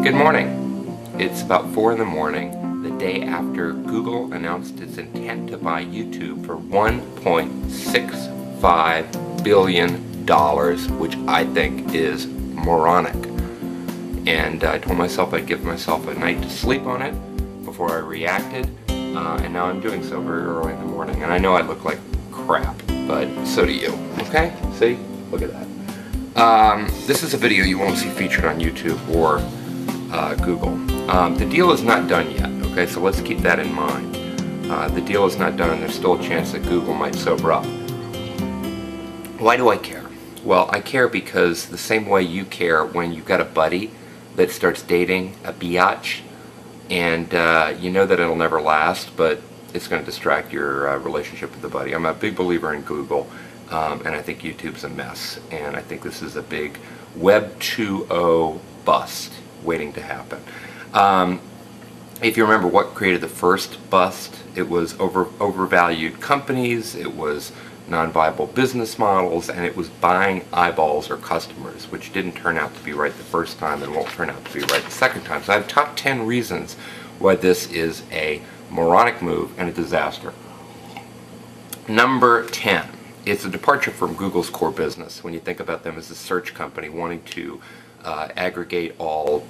Good morning. It's about 4 in the morning, the day after Google announced its intent to buy YouTube for $1.65 billion, which I think is moronic. And I told myself I'd give myself a night to sleep on it before I reacted, and now I'm doing so very early in the morning. And I know I look like crap, but so do you. Okay? See? Look at that. This is a video you won't see featured on YouTube or Google. The deal is not done yet, okay, so let's keep that in mind. The deal is not done and there's still a chance that Google might sober up. Why do I care? Well, I care because the same way you care when you've got a buddy that starts dating a biatch and you know that it'll never last, but it's going to distract your relationship with the buddy. I'm a big believer in Google, and I think YouTube's a mess, and I think this is a big Web 2.0 bust waiting to happen. If you remember what created the first bust, it was overvalued companies, it was non-viable business models, and it was buying eyeballs or customers, which didn't turn out to be right the first time and won't turn out to be right the second time. So I have top 10 reasons why this is a moronic move and a disaster. Number 10. It's a departure from Google's core business when you think about them as a search company wanting to aggregate all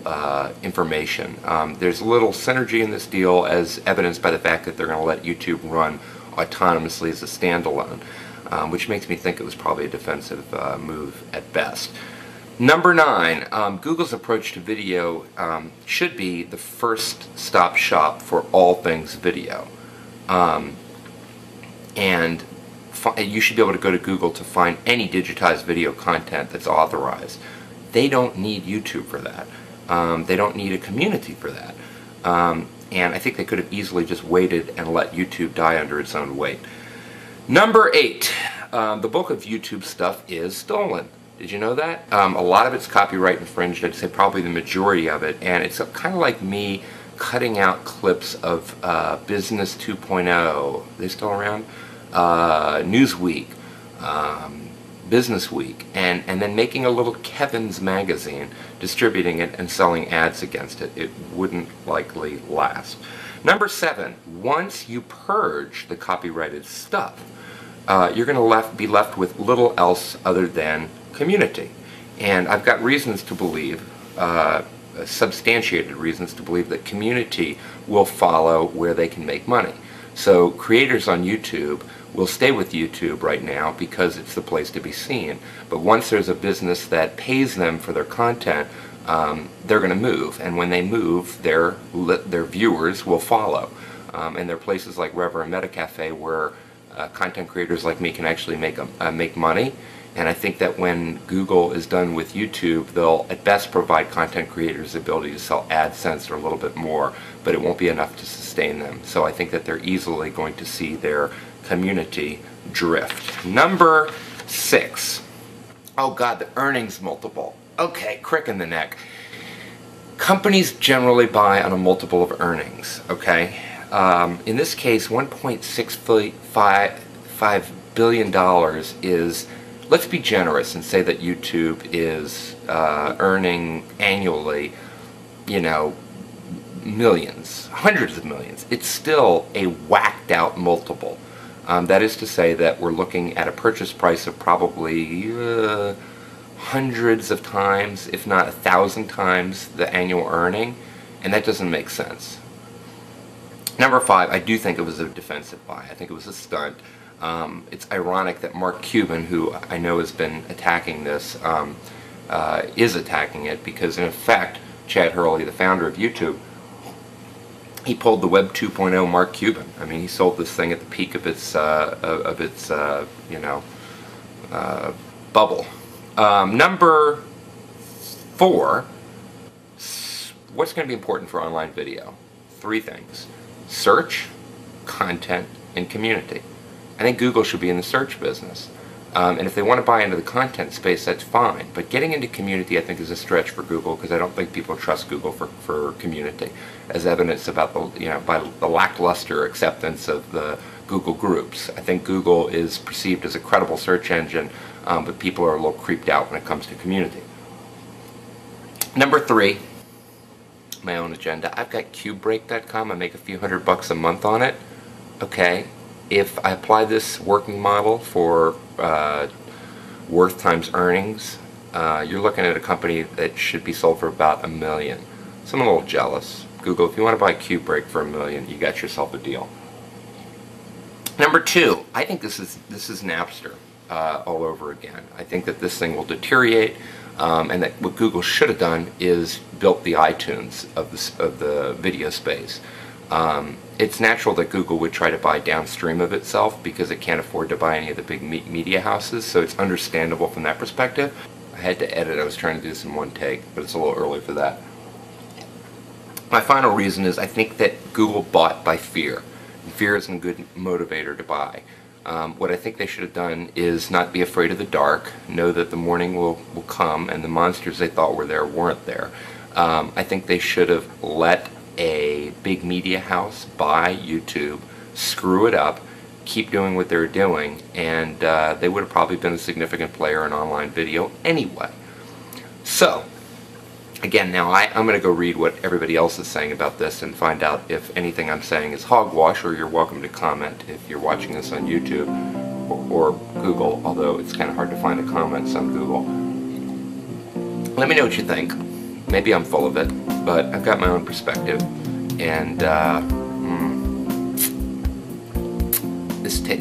information. There's little synergy in this deal, as evidenced by the fact that they're going to let YouTube run autonomously as a standalone, which makes me think it was probably a defensive move at best. Number 9, Google's approach to video should be the first stop shop for all things video. And you should be able to go to Google to find any digitized video content that's authorized. They don't need YouTube for that. They don't need a community for that. And I think they could have easily just waited and let YouTube die under its own weight. Number 8, the bulk of YouTube stuff is stolen. Did you know that? A lot of it's copyright infringed. I'd say probably the majority of it. And it's kind of like me cutting out clips of Business 2.0. Are they still around? Newsweek, Business Week, and then making a little Kevin's magazine, distributing it and selling ads against it. It wouldn't likely last. Number 7, once you purge the copyrighted stuff, you're going to be left with little else other than community. And I've got reasons to believe, substantiated reasons to believe that community will follow where they can make money. So creators on YouTube will stay with YouTube right now because it's the place to be seen. But once there's a business that pays them for their content, they're going to move. And when they move, their viewers will follow. And there are places like Rever and Metacafe where content creators like me can actually make money. And I think that when Google is done with YouTube, they'll at best provide content creators the ability to sell AdSense or a little bit more, but it won't be enough to sustain them. So I think that they're easily going to see their community drift. Number 6. Oh God, the earnings multiple. Okay, crick in the neck. Companies generally buy on a multiple of earnings, okay? In this case, $1.65 billion is, let's be generous and say that YouTube is earning annually, you know, millions, hundreds of millions. It's still a whacked out multiple. That is to say that we're looking at a purchase price of probably hundreds of times, if not 1,000 times the annual earning, and that doesn't make sense. Number 5, I do think it was a defensive buy. I think it was a stunt. It's ironic that Mark Cuban, who I know has been attacking this, is attacking it because in effect, Chad Hurley, the founder of YouTube, he pulled the Web 2.0 Mark Cuban. I mean, he sold this thing at the peak of its bubble. Number 4, what's going to be important for online video? 3 things: search, content, and community. I think Google should be in the search business. And if they want to buy into the content space, that's fine. But getting into community, I think, is a stretch for Google because I don't think people trust Google for community, as evidenced about by the lackluster acceptance of the Google groups. I think Google is perceived as a credible search engine, but people are a little creeped out when it comes to community. Number 3, my own agenda. I've got cubebreak.com. I make a few $100 a month on it. Okay, if I apply this working model for worth times earnings, you're looking at a company that should be sold for about $1 million. So I'm a little jealous. Google, if you want to buy cubebreak for $1 million, you got yourself a deal. Number two, I think this is Napster all over again. I think that this thing will deteriorate, and that what Google should have done is built the iTunes of the video space. It's natural that Google would try to buy downstream of itself because it can't afford to buy any of the big media houses, so it's understandable from that perspective. I had to edit. I was trying to do this in one take, but it's a little early for that. My final reason is I think that Google bought by fear. And fear isn't a good motivator to buy. What I think they should have done is not be afraid of the dark, know that the morning will come and the monsters they thought were there weren't there. I think they should have let a big media house buy YouTube, screw it up, keep doing what they're doing, and they would have probably been a significant player in online video anyway. So, again, now I'm going to go read what everybody else is saying about this and find out if anything I'm saying is hogwash, or you're welcome to comment if you're watching this on YouTube or Google, although it's kind of hard to find the comments on Google. Let me know what you think. Maybe I'm full of it, but I've got my own perspective, and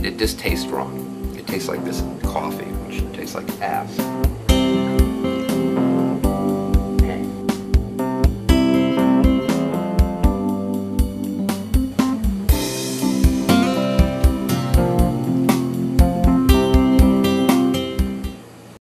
it just tastes wrong. It tastes like this coffee, which tastes like ass.